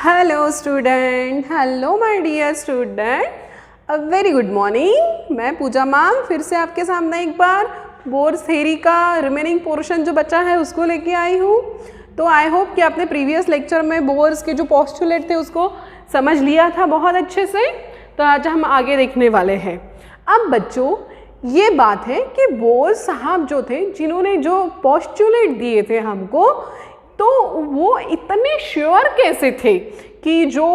Hello student, hello my dear student, a very good morning. मैं Pooja ma'am फिर से आपके सामने एक बार बोर्स थ्योरी का रिमेनिंग पोर्शन जो बचा है उसको लेके आई हूँ। तो आई होप कि आपने प्रीवियस लेक्चर में बोर्स के जो पोस्टुलेट थे उसको समझ लिया था बहुत अच्छे से। तो आज हम आगे देखने वाले हैं। अब बच्चों ये बात है कि बोर्स साहब जो थे जिन्होंने जो पोस्टुलेट दिए थे हमको, तो वो इतने श्योर कैसे थे कि जो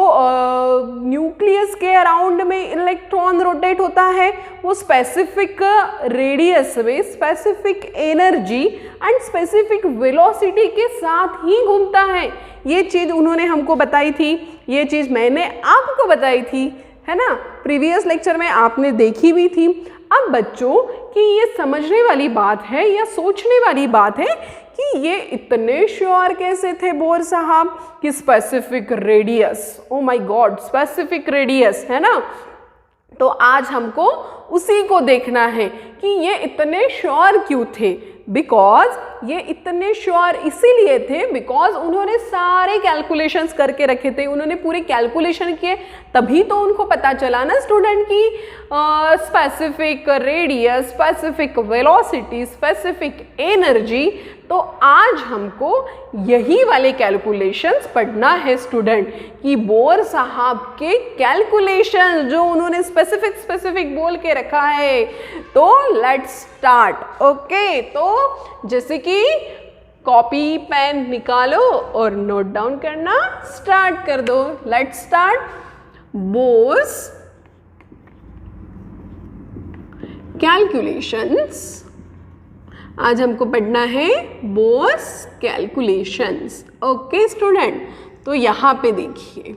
न्यूक्लियस के अराउंड में इलेक्ट्रॉन रोटेट होता है वो स्पेसिफिक रेडियस में, specific energy and specific velocity के साथ ही घूमता है। ये चीज़ उन्होंने हमको बताई थी, ये चीज़ मैंने आपको बताई थी, है ना। प्रीवियस लेक्चर में आपने देखी भी थी। अब बच्चों कि ये समझने वाली बात है या सोचने वाली बात है कि ये इतने श्योर कैसे थे बोर साहब कि specific radius, oh my God, specific radius, है ना। तो आज हमको उसी को देखना है कि ये इतने श्योर क्यों थे। बिकॉज ये इतने श्योर इसीलिए थे बिकॉज उन्होंने सारे कैलकुलेशंस करके रखे थे, उन्होंने पूरे कैलकुलेशन किए, तभी तो उनको पता चला ना स्टूडेंट की specific radius, specific velocity, specific energy. तो आज हमको यही वाले कैलकुलेशंस पढ़ना है स्टूडेंट कि बोर साहब के कैलकुलेशन जो उन्होंने स्पेसिफिक बोल के रखा है। तो लेट्स स्टार्ट। ओके, तो जैसे कि कॉपी पेन निकालो और नोट डाउन करना स्टार्ट कर दो। Let's start. बोर्स कैलकुलेशंस, आज हमको पढ़ना है बोर्स कैलकुलेशंस। ओके स्टूडेंट, तो यहाँ पे देखिए।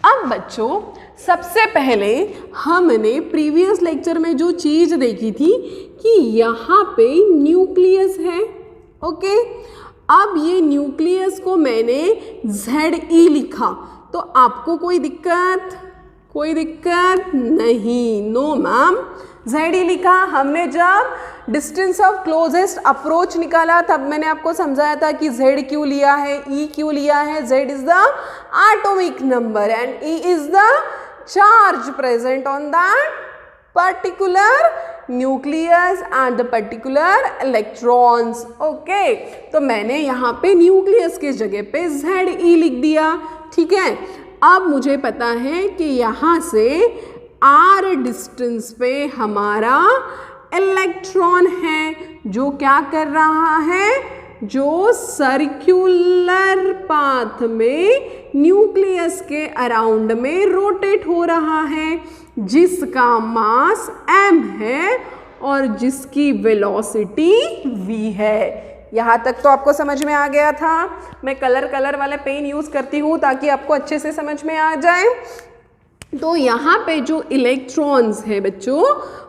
अब बच्चों सबसे पहले हमने प्रीवियस लेक्चर में जो चीज़ देखी थी कि यहाँ पे न्यूक्लियस है। ओके, अब ये न्यूक्लियस को मैंने ZE लिखा, तो आपको कोई दिक्कत नहीं? नो मैम, ZE लिखा हमने। जब डिस्टेंस ऑफ क्लोजेस्ट अप्रोच निकाला तब मैंने आपको समझाया था कि Z क्यों लिया है, E क्यों लिया है। Z is the atomic number and E is the charge present on that particular nucleus and the particular electrons. Okay, तो मैंने यहाँ पे न्यूक्लियस के जगह पे ZE लिख दिया। ठीक है, अब मुझे पता है कि यहाँ से R डिस्टेंस पे हमारा इलेक्ट्रॉन है जो क्या कर रहा है, जो सर्कुलर पाथ में न्यूक्लियस के अराउंड में रोटेट हो रहा है, जिसका मास m है और जिसकी वेलोसिटी v है। यहाँ तक तो आपको समझ में आ गया था। मैं कलर वाले पेन यूज़ करती हूँ ताकि आपको अच्छे से समझ में आ जाए। तो यहाँ पे जो इलेक्ट्रॉन्स है बच्चों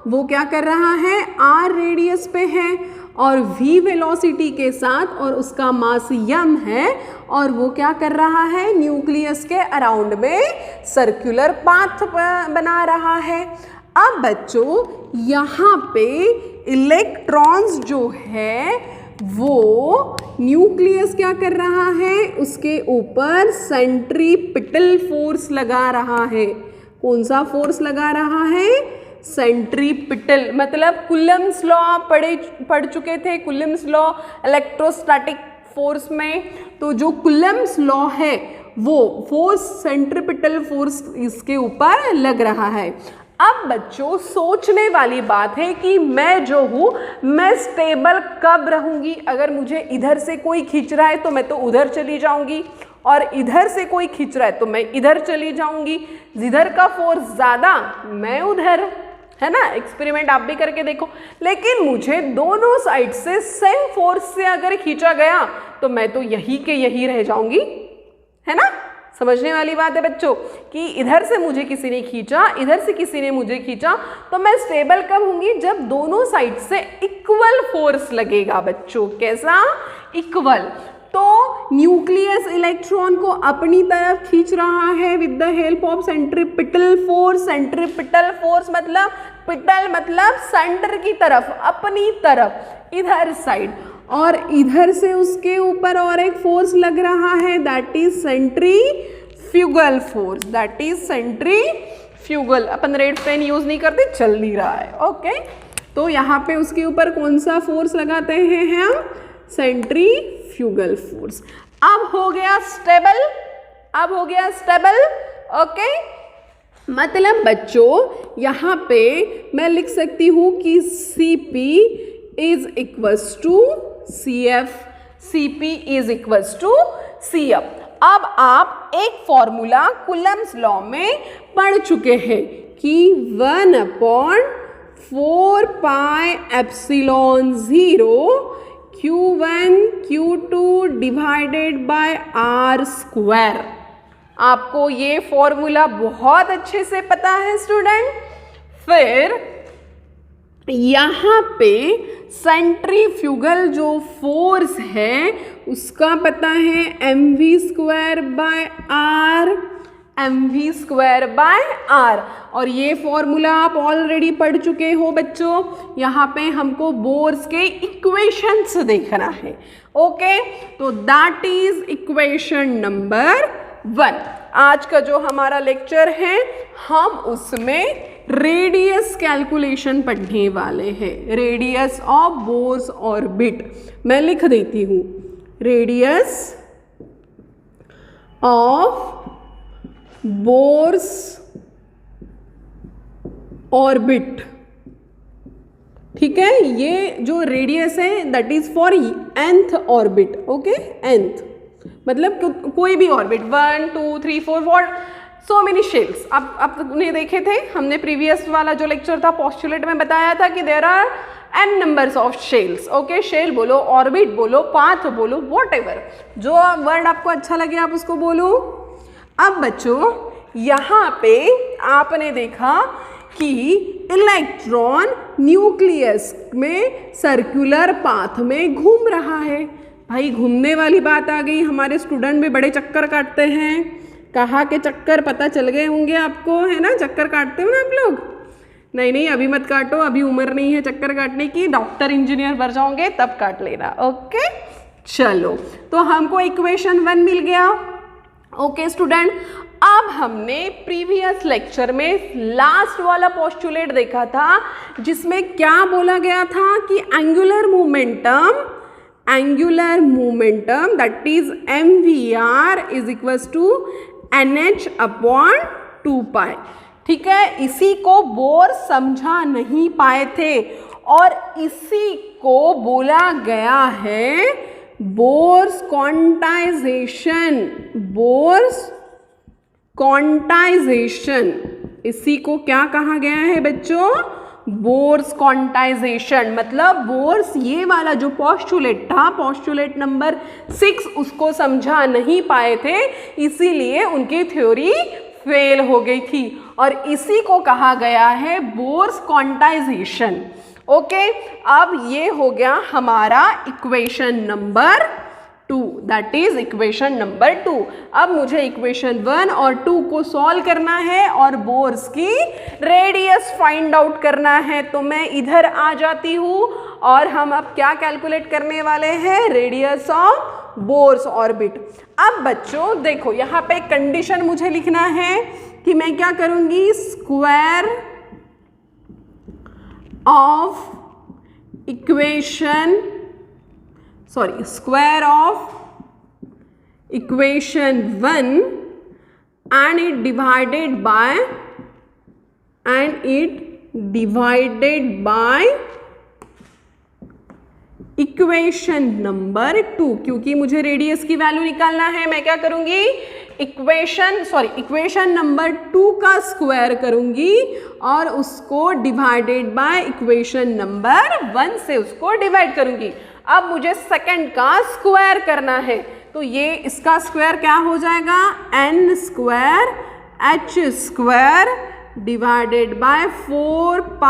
वो क्या कर रहा है, r रेडियस पे है और v वेलोसिटी के साथ, और उसका मास m है और वो क्या कर रहा है, न्यूक्लियस के अराउंड में सर्कुलर पाथ बना रहा है। अब बच्चों यहाँ पे इलेक्ट्रॉन्स जो है वो न्यूक्लियस क्या कर रहा है, उसके ऊपर सेंट्रीपिटल फोर्स लगा रहा है। कौन सा फोर्स लगा रहा है, सेंट्रीपिटल। मतलब कुलम्स लॉ पढ़ चुके थे, कुलम्स लॉ इलेक्ट्रोस्टैटिक फोर्स में। तो जो कुलम्स लॉ है वो फोर्स, सेंट्रीपिटल फोर्स इसके ऊपर लग रहा है। अब बच्चों सोचने वाली बात है कि मैं जो हूँ मैं स्टेबल कब रहूँगी। अगर मुझे इधर से कोई खींच रहा है तो मैं तो उधर चली जाऊँगी, और इधर से कोई खींच रहा है तो मैं इधर चली जाऊँगी। जिधर का फोर्स ज़्यादा मैं उधर, है ना। एक्सपेरिमेंट आप भी करके देखो। लेकिन मुझे दोनों साइड से सेम फोर्स से अगर खींचा गया तो मैं तो यही के यही रह जाऊँगी, है ना। समझने वाली बात है बच्चों कि इधर से मुझे किसी ने खींचा, इधर से किसी ने मुझे खींचा, तो मैं स्टेबल कब होंगी, जब दोनों साइड से इक्वल फोर्स लगेगा बच्चों। कैसा, इक्वल। तो न्यूक्लियस इलेक्ट्रॉन को अपनी तरफ खींच रहा है with the help of centripetal force. Centripetal force मतलब पिटल मतलब सेंटर की तरफ, अपनी तरफ, इधर साइड। और इधर से उसके ऊपर और एक फोर्स लग रहा है, that is centrifugal force, that is centrifugal. अपन रेड पेन यूज नहीं करते, चल नहीं रहा है, ओके। तो यहाँ पे उसके ऊपर कौन सा फोर्स लगाते हैं हम? Centrifugal force. अब हो गया स्टेबल, अब हो गया स्टेबल, ओके। मतलब बच्चों यहाँ पे मैं लिख सकती हूँ कि CP is equals to CF, CP is equals to CF। अब आप एक फॉर्मूला कूलम्स लॉ में पढ़ चुके हैं कि 1/4 pi epsilon 0 Q1 Q2 divided by R square. आपको ये फॉर्मूला बहुत अच्छे से पता है स्टूडेंट। फिर यहाँ पे सेंट्रीफ्यूगल जो फोर्स है उसका पता है mv² bye R, mv² bye R। और ये फॉर्मूला आप ऑलरेडी पढ़ चुके हो बच्चों। यहाँ पे हमको बोर्स के इक्वेशंस देखना है, ओके। तो दैट इज इक्वेशन नंबर 1। आज का जो हमारा लेक्चर है हम उसमें रेडियस कैलकुलेशन पढ़ने वाले हैं, रेडियस ऑफ बोर्स ऑर्बिट। मैं लिख देती हूँ, रेडियस ऑफ बोर्स ऑर्बिट, ठीक है। ये जो रेडियस है that is for nth orbit, okay. nth मतलब कोई भी ऑर्बिट, 1 2 3 4 सो मेनी शेल्स। आप उन्हें देखे थे, हमने प्रीवियस वाला जो लेक्चर था पोस्टुलेट में बताया था कि there are n numbers of shells, okay. Shell बोलो, ऑर्बिट बोलो, पाथ बोलो, व्हाटएवर जो वर्ड आपको अच्छा लगे आप उसको बोलो। अब बच्चों यहाँ पे आपने देखा कि इलेक्ट्रॉन न्यूक्लियस में सर्कुलर पाथ में घूम रहा है। भाई घूमने वाली बात आ गई, हमारे स्टूडेंट भी बड़े चक्कर काटते हैं। कहाँ के चक्कर पता चल गए होंगे आपको, है ना। चक्कर काटते हो ना आप लोग? नहीं नहीं अभी मत काटो, अभी उम्र नहीं है चक्कर काटने की। डॉक्टर इंजीनियर बन जाओगे तब काट लेना, ओके। चलो तो हमको इक्वेशन 1 मिल गया, ओके स्टूडेंट। अब हमने प्रीवियस लेक्चर में लास्ट वाला पोस्टुलेट देखा था जिसमें क्या बोला गया था कि angular momentum that is mvr is equals to nh/2π, ठीक है। इसी को बोर समझा नहीं पाए थे और इसी को बोला गया है बोर्स क्वांटाइजेशन। इसी को क्या कहा गया है बच्चों? Bourse quantization. मतलब बोर्स ये वाला जो पोस्टुलेट था, पोस्टुलेट नंबर 6, उसको समझा नहीं पाए थे, इसीलिए उनकी थ्योरी फेल हो गई थी और इसी को कहा गया है बोर्स क्वांटाइजेशन, ओके। अब ये हो गया हमारा equation number 2, that is equation number 2। अब मुझे इक्वेशन 1 और 2 को सॉल्व करना है और बोर्स की रेडियस फाइंड आउट करना है। तो मैं इधर आ जाती हूँ और हम अब क्या कैलकुलेट करने वाले हैं? Radius of bourse orbit. अब बच्चों देखो यहाँ पे कंडीशन मुझे लिखना है कि मैं क्या करूँगी, square of equation equation 1 and it divided by equation number 2। क्योंकि मुझे रेडियस की वैल्यू निकालना है, मैं क्या करूंगी, इक्वेशन नंबर 2 का स्क्वायर करूंगी और उसको डिवाइडेड बाय इक्वेशन नंबर 1 से उसको डिवाइड करूंगी। अब मुझे सेकंड का स्क्वायर करना है, तो ये इसका स्क्वायर क्या हो जाएगा, n square h square divided by 4π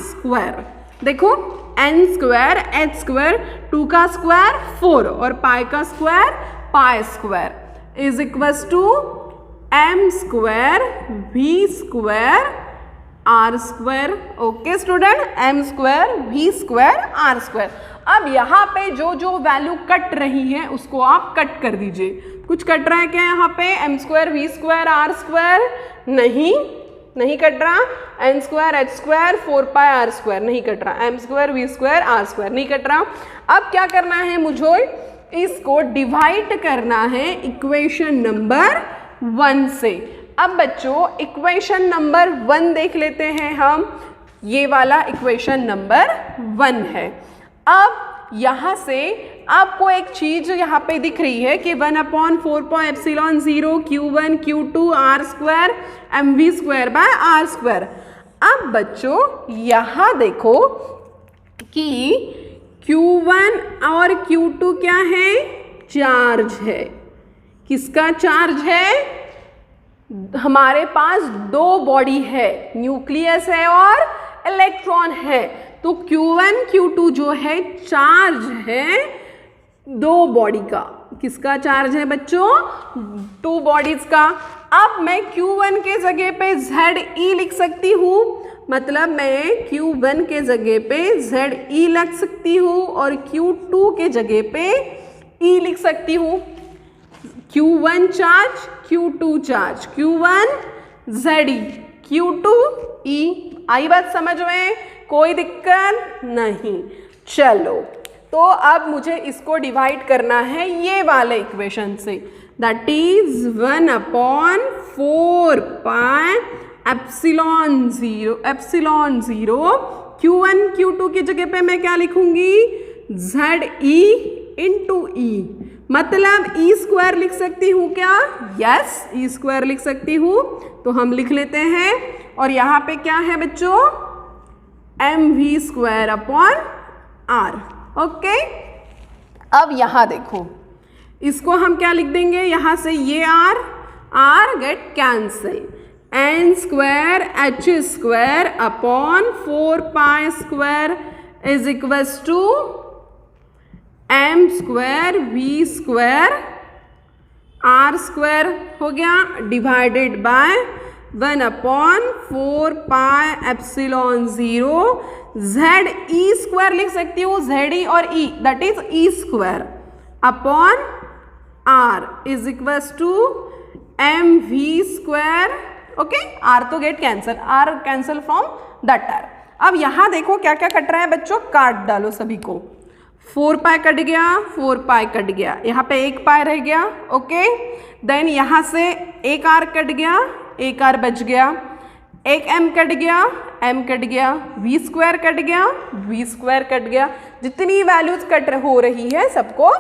square. देखो n स्क्वायर h स्क्वायर, 2 का स्क्वायर 4 और पाई का square pi square is equals to m square v square R square. Okay student, M square V square R square. अब यहाँ पे जो जो value cut रही है उसको आप कट कर दीजिए। कुछ कट रहा है क्या यहाँ पे? M square V square R square नहीं कट रहा। N square H square 4 pi R square नहीं कट रहा। M square V square R square नहीं कट रहा। अब क्या करना है मुझे? इसको डिवाइड करना है इक्वेशन नंबर 1 से। अब बच्चों इक्वेशन नंबर 1 देख लेते हैं हम। ये वाला इक्वेशन नंबर 1 है। अब यहाँ से आपको एक चीज यहाँ पे दिख रही है कि 1/4πε0 Q1 Q2 R square M V square by R square. अब बच्चों यहाँ देखो कि Q1 और Q2 क्या है? चार्ज है। किसका चार्ज है? हमारे पास दो बॉडी है, न्यूक्लियस है और इलेक्ट्रॉन है। तो Q1 Q2 जो है चार्ज है दो बॉडी का। किसका चार्ज है बच्चों? 2 बॉडीज का। अब मैं Q1 के जगह पे ZE लिख सकती हूँ, मतलब मैं Q1 के जगह पे ZE लिख सकती हूँ और Q2 के जगह पे E लिख सकती हूँ। Q1 charge Q2 charge, Q1 ZE Q2 E। आई बात समझ में? कोई दिक्कत नहीं। चलो तो अब मुझे इसको डिवाइड करना है ये वाले इक्वेशन से, that is 1/4 pi epsilon zero Q1 Q2 की जगह पे मैं क्या लिखूंगी? ZE इंटू E, मतलब E स्क्वायर लिख सकती हूँ क्या? यस, E स्क्वायर लिख सकती हूँ। तो हम लिख लेते हैं। और यहाँ पे क्या है बच्चों? mv square upon r। Okay, अब यहाँ देखो, इसको हम क्या लिख देंगे? यहाँ से ये r get cancel. n square H square upon 4 pi square is equals to m square v square r square हो गया, divided by 1/4 pi epsilon 0 ZE square लिख सकती हूँ, ZE और E that is E square upon R is equals to mv square. Okay, R तो get cancel, R cancel from that R। अब यहाँ देखो क्या क्या कट रहा है बच्चों, काट डालो सभी को। 4 पाई कट गया, 4 पाई कट गया, यहाँ पे 1 पाई रह गया। ओके, देन यहाँ से 1 R कट गया, 1 R बच गया, 1 M कट गया, M कट गया, V स्क्वायर कट गया, V स्क्वायर कट गया। जितनी वैल्यूज कट हो रही है सबको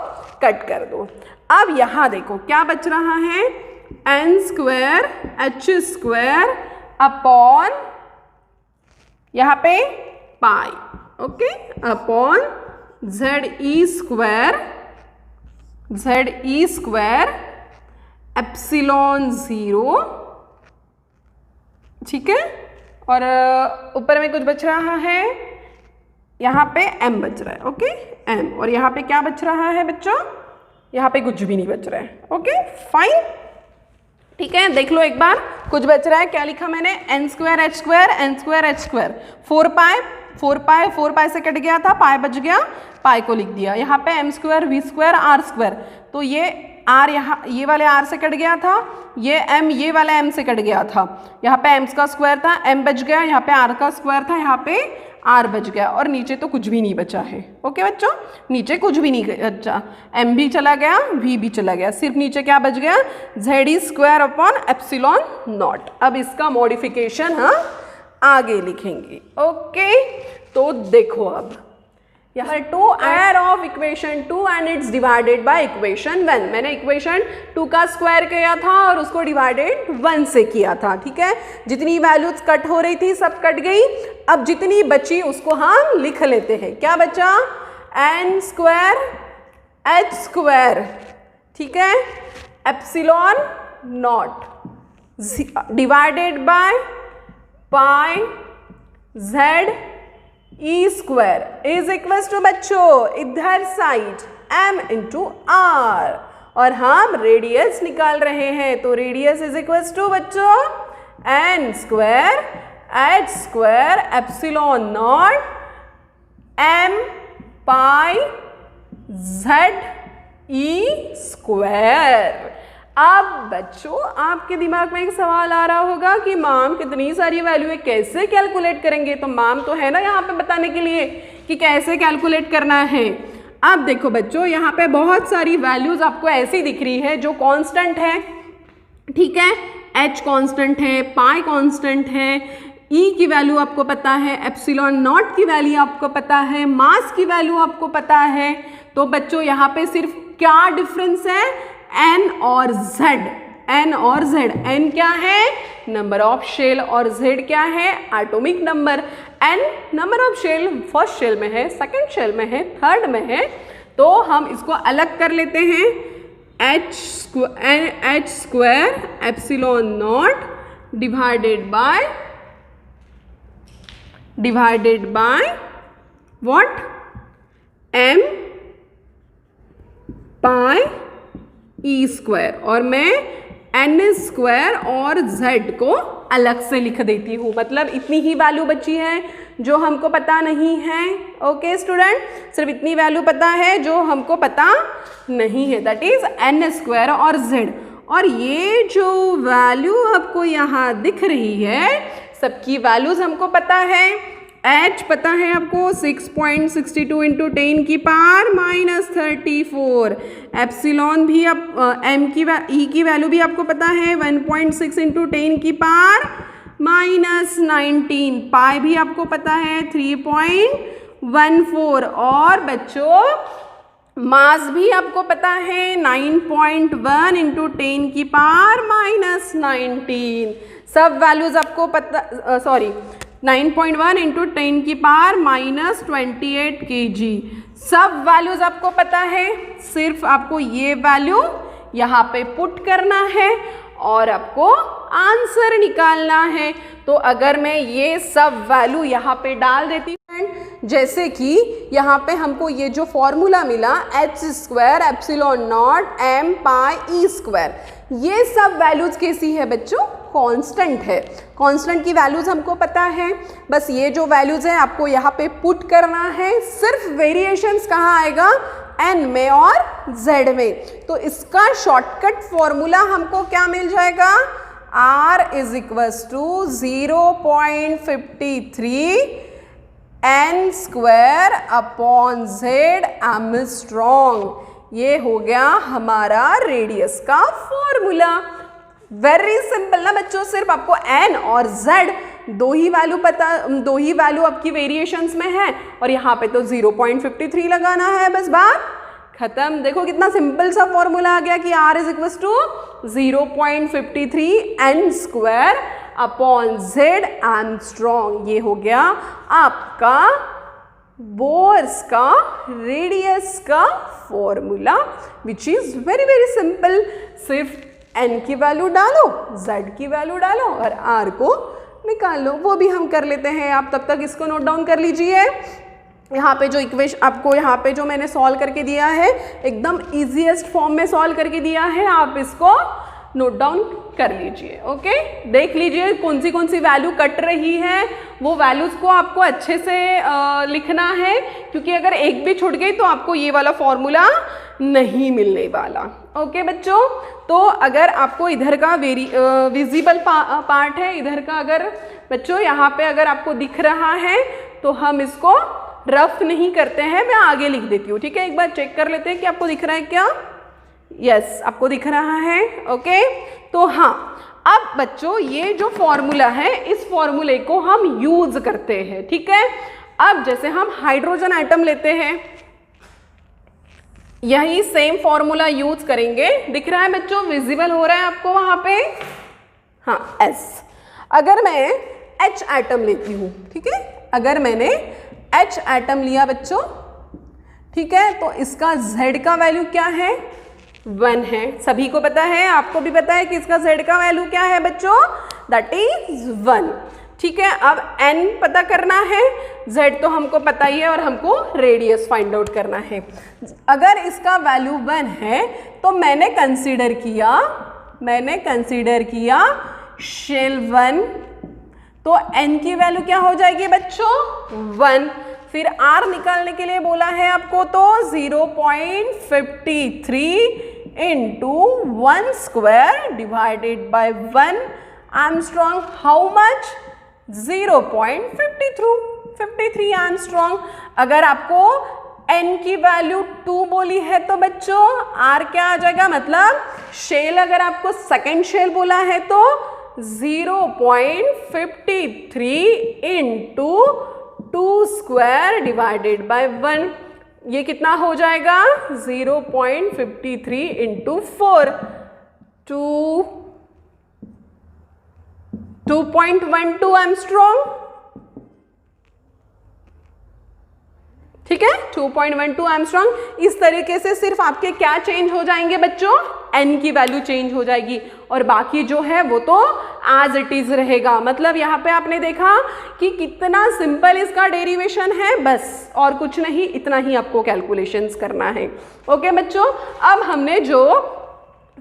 कट कर दो। अब यहाँ देखो क्या बच रहा है? N square H square upon यहाँ पे pi, okay, upon ZE square epsilon 0, ठीक है। और ऊपर में कुछ बच रहा है, यहाँ पे m बच रहा है, ओके, m। और यहाँ पे क्या बच रहा है बच्चों? यहाँ पे कुछ भी नहीं बच रहा है। ओके फाइन, ठीक है। देख लो एक बार, कुछ बच रहा है। क्या लिखा मैंने? n square H square, n square H square, 4 पाई से कट गया था, पाई बच गया, पाई को लिख दिया। यहाँ पे m square v square R square, तो ये r यहाँ ये वाले r से कट गया था, ये m ये वाला m से कट गया था। यहाँ पे m का स्क्वायर था, m बच गया, यहाँ पे r का स्क्वायर था, यहाँ पे r बच गया, और नीचे तो कुछ भी नहीं बचा है। ओके बच्चों, नीचे कुछ भी नहीं बचा, m भी चला गया, v भी चला गया, सिर्फ नीचे क्या बच गया? ZE square upon epsilon not. अब इसका मॉडिफिकेशन हम आगे लिखेंगे। ओके, तो देखो अब यहाँ 2 air of equation 2 and it's divided by equation 1। मैंने इक्वेशन 2 का स्क्वायर किया था और उसको डिवाइडेड 1 से किया था, ठीक है। जितनी वैल्यूज कट हो रही थी सब कट गई। अब जितनी बची उसको हम लिख लेते हैं। क्या बचा? n स्क्वायर h स्क्वायर, ठीक है, epsilon not divided by pi ZE square is equals to बच्चों इधर साइड m इंटू r, और हम रेडियस निकाल रहे हैं, तो रेडियस इज इक्वल्स टू बच्चों n square H square epsilon not M pi Z E square. अब बच्चों आपके दिमाग में एक सवाल आ रहा होगा कि मैम कितनी सारी वैल्यू है, कैसे कैलकुलेट करेंगे? तो मैम तो है ना यहाँ पे बताने के लिए कि कैसे कैलकुलेट करना है। अब देखो बच्चों, यहाँ पे बहुत सारी वैल्यूज आपको ऐसी दिख रही है जो कांस्टेंट है, ठीक है। h कांस्टेंट है, पाई कांस्टेंट है, ई की वैल्यू आपको पता है, एप्सिलॉन नॉट की वैल्यू आपको पता है, मास की वैल्यू आपको पता है। तो बच्चों यहाँ पे सिर्फ क्या डिफरेंस है? n और z। n और z, n क्या है? नंबर ऑफ शेल, और z क्या है? Atomic number. n number of shell first shell में है, सेकंड शेल में है, थर्ड में है। तो हम इसको अलग कर लेते हैं, h square epsilon not divided by what? m pi E square, और मैं n स्क्वायर और z को अलग से लिख देती हूँ। मतलब इतनी ही वैल्यू बची है जो हमको पता नहीं है। ओके स्टूडेंट, सिर्फ इतनी वैल्यू पता है जो हमको पता नहीं है, दैट इज n स्क्वायर और z। और ये जो वैल्यू आपको यहाँ दिख रही है, सबकी वैल्यूज हमको पता है। h पता है आपको 6.62 इंटू 10 की पावर माइनस 34। एप्सिलॉन भी आप m की e की वैल्यू भी आपको पता है 1.6 इंटू 10 की पावर माइनस 19। पाई भी आपको पता है 3.14। और बच्चों मास भी आपको पता है 9.1 इंटू 10 की पावर माइनस 19। सब वैल्यूज आपको पता 9.1 इंटू 10 की पावर माइनस 28 kg। सब वैल्यूज आपको पता है, सिर्फ आपको ये वैल्यू यहाँ पे पुट करना है और आपको आंसर निकालना है। तो अगर मैं ये सब वैल्यू यहाँ पे डाल देती हूँ, जैसे कि यहाँ पे हमको ये जो फॉर्मूला मिला H square epsilon not M pi E square, ये सब वैल्यूज कैसी है बच्चों? कांस्टेंट है। कांस्टेंट की वैल्यूज हमको पता है, बस ये जो वैल्यूज है आपको यहाँ पे पुट करना है। सिर्फ वेरिएशंस कहाँ आएगा? n में और z में। तो इसका शॉर्टकट फॉर्मूला हमको क्या मिल जाएगा? r is equals to 0.53 n square upon z angstrom. ये हो गया हमारा रेडियस का फॉर्मूला। वेरी सिंपल ना बच्चों, सिर्फ आपको n और z दो ही वैल्यू आपकी वेरिएशंस में है और यहाँ पे तो 0.53 लगाना है, बस बात खत्म। देखो कितना सिंपल सा फॉर्मूला आ गया कि r is equal to 0.53 n square upon z angstrom. ये हो गया आपका बोर्स का रेडियस का formula, which is very very simple. सिर्फ n की वैल्यू डालो, z की वैल्यू डालो और r को निकाल लो। वो भी हम कर लेते हैं, आप तब तक इसको नोट डाउन कर लीजिए। यहाँ पे जो इक्वेशन आपको यहाँ पे जो मैंने सॉल्व करके दिया है, एकदम इजीएस्ट फॉर्म में सॉल्व करके दिया है, आप इसको नोट डाउन कर लीजिए। ओके, देख लीजिए कौन सी वैल्यू कट रही है, वो वैल्यूज को आपको अच्छे से लिखना है, क्योंकि अगर एक भी छूट गई तो आपको ये वाला फॉर्मूला नहीं मिलने वाला। ओके बच्चों, तो अगर आपको इधर का विजिबल पार्ट है, इधर का अगर बच्चों यहाँ पे अगर आपको दिख रहा है तो हम इसको रफ नहीं करते हैं, मैं आगे लिख देती हूँ। ठीक है, एक बार चेक कर लेते हैं कि आपको दिख रहा है क्या? यस, आपको दिख रहा है। ओके, तो हाँ, अब बच्चों ये जो फॉर्मूला है, इस फॉर्मूले को हम यूज करते हैं। ठीक है, अब जैसे हम हाइड्रोजन आइटम लेते हैं, यही सेम फॉर्मूला यूज करेंगे। दिख रहा है बच्चों, विजिबल हो रहा है आपको वहां पे? हाँ, एस। अगर मैं H एटम लेती हूँ, ठीक है, अगर मैंने H एटम लिया बच्चों, ठीक है, तो इसका Z का वैल्यू क्या है? 1 है। सभी को पता है, आपको भी पता है कि इसका Z का वैल्यू क्या है बच्चों? That is 1। ठीक है, अब n पता करना है, z तो हमको पता ही है और हमको रेडियस फाइंड आउट करना है। अगर इसका वैल्यू 1 है तो मैंने कंसीडर किया शेल 1, तो n की वैल्यू क्या हो जाएगी बच्चों 1। फिर r निकालने के लिए बोला है आपको तो 0.53 into 1 square divided bye 1 Armstrong how much 0.53 Armstrong. अगर आपको n की वैल्यू 2 बोली है तो बच्चों r क्या आ जाएगा, मतलब शेल अगर आपको सेकेंड शेल बोला है तो 0.53 इंटू 2 स्क्वायर डिवाइडेड बाय 1, ये कितना हो जाएगा 0.53 इंटू 4 2.12 एंगस्ट्रॉम, ठीक है 2.12 एंगस्ट्रॉम। इस तरीके से सिर्फ आपके क्या चेंज हो जाएंगे बच्चों, n की वैल्यू चेंज हो जाएगी और बाकी जो है वो तो एज इट इज रहेगा। मतलब यहाँ पे आपने देखा कि कितना सिंपल इसका डेरिवेशन है, बस और कुछ नहीं, इतना ही आपको कैलकुलेशंस करना है। ओके बच्चों, अब हमने जो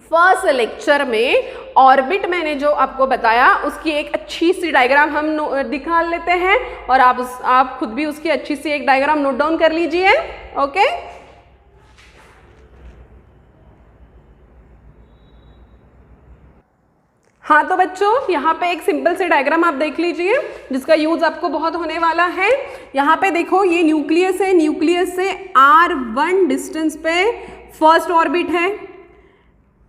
फर्स्ट लेक्चर में ऑर्बिट मैंने जो आपको बताया उसकी एक अच्छी सी डायग्राम हम दिखा लेते हैं और आप खुद भी उसकी अच्छी सी एक डायग्राम नोट डाउन कर लीजिए। ओके, हाँ तो बच्चों यहाँ पे एक सिंपल से डायग्राम आप देख लीजिए जिसका यूज आपको बहुत होने वाला है। यहाँ पे देखो ये न्यूक्लियस है, न्यूक्लियस से r1 डिस्टेंस पे फर्स्ट ऑर्बिट है,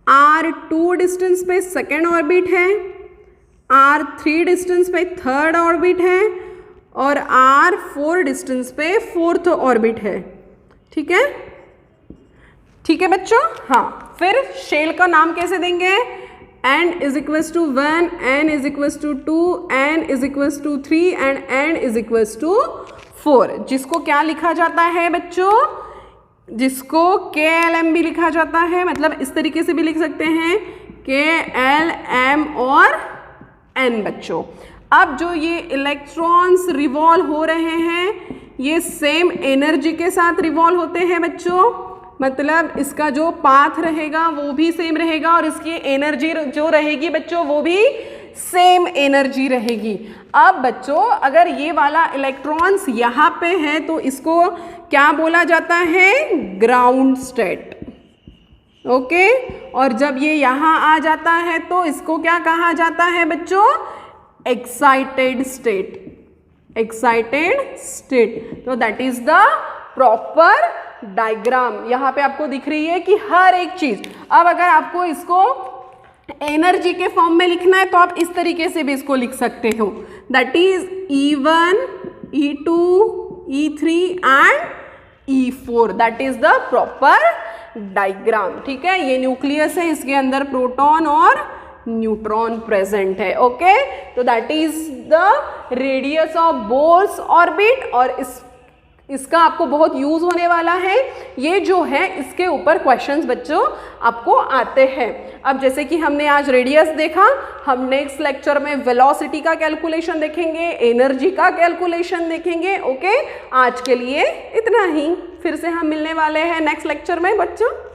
r2 डिस्टेंस पे सेकेंड ऑर्बिट है, r3 डिस्टेंस पे थर्ड ऑर्बिट है और r4 डिस्टेंस पे फोर्थ ऑर्बिट है। ठीक है, ठीक है बच्चों। हाँ, फिर शेल का नाम कैसे देंगे, n is equals to 1, n is equals to 2, n is equals to 3 and n is equals to 4, जिसको क्या लिखा जाता है बच्चों, जिसको KLM भी लिखा जाता है, मतलब इस तरीके से भी लिख सकते हैं KLM और N बच्चों। अब जो ये इलेक्ट्रॉन्स रिवॉल्व हो रहे हैं ये सेम एनर्जी के साथ रिवॉल्व होते हैं बच्चों, मतलब इसका जो पाथ रहेगा वो भी सेम रहेगा और इसकी एनर्जी जो रहेगी बच्चों वो भी सेम एनर्जी रहेगी। अब बच्चों अगर ये वाला इलेक्ट्रॉन्स यहाँ पे है तो इसको क्या बोला जाता है, ग्राउंड स्टेट। ओके, और जब ये यहाँ आ जाता है तो इसको क्या कहा जाता है बच्चों, एक्साइटेड स्टेट, एक्साइटेड स्टेट। तो that is the proper diagram. यहाँ पे आपको दिख रही है कि हर एक चीज, अब अगर आपको इसको एनर्जी के फॉर्म में लिखना है तो आप इस तरीके से भी इसको लिख सकते हो, that is E1, E2, E3 and E4, that is the proper diagram. ठीक है, ये न्यूक्लियस है, इसके अंदर प्रोटॉन और न्यूट्रॉन प्रेजेंट है। ओके, तो that is the radius of bourse orbit और इसका आपको बहुत यूज होने वाला है। ये जो है इसके ऊपर क्वेश्चंस बच्चों आपको आते हैं। अब जैसे कि हमने आज रेडियस देखा, हम नेक्स्ट लेक्चर में वेलोसिटी का कैलकुलेशन देखेंगे, एनर्जी का कैलकुलेशन देखेंगे। ओके, आज के लिए इतना ही, फिर से हम मिलने वाले हैं नेक्स्ट लेक्चर में बच्चों।